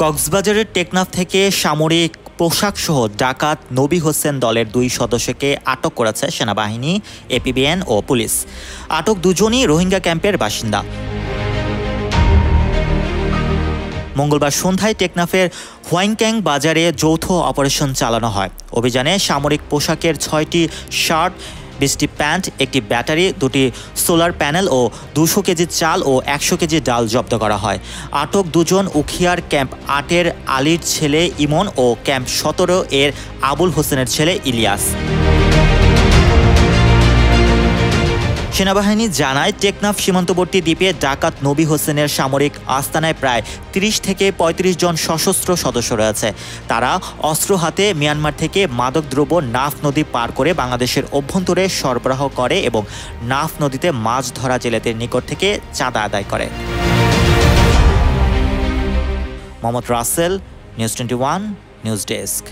কক্সবাজারের টেকনাফ থেকে সামরিক পোশাকসহ ডাকাত নবী হোসেন দলের 2 সদস্যকে আটক করেছে সেনাবাহিনী, এপিবিএন ও পুলিশ। আটক দুজনই রোহিঙ্গা ক্যাম্পের বাসিন্দা। মঙ্গলবার সন্ধ্যায় টেকনাফের হোয়াইংক্যাং বাজারে যৌথ অপারেশন চালানো হয়। অভিযানে সামরিক পোশাকের 6টি শার্ট, 20টি প্যান্ট, একটি ব্যাটারি, 2টি সোলার প্যানেল ও 200 কেজি চাল ও 100 কেজি ডাল জব্দ করা হয়। আটক দুজন উখিয়ার ক্যাম্প 8-এর আলীর ছেলে ইমন ও ক্যাম্প 17-এর আবুল হোসেনের ছেলে ইলিয়াস। সেনাবাহিনী জানায়, টেকনাফ সীমান্তবর্তী দ্বীপে ডাকাত নবী হোসেনের সামরিক আস্তানায় প্রায় 30 থেকে 35 জন সশস্ত্র সদস্য রয়েছে। তারা অস্ত্র হাতে মিয়ানমার থেকে মাদকদ্রব্য নাফ নদী পার করে বাংলাদেশের অভ্যন্তরে সরবরাহ করে এবং নাফ নদীতে মাছ ধরা জেলেদের নিকট থেকে চাঁদা আদায় করে। Mohammad Rasel, news 21 news desk.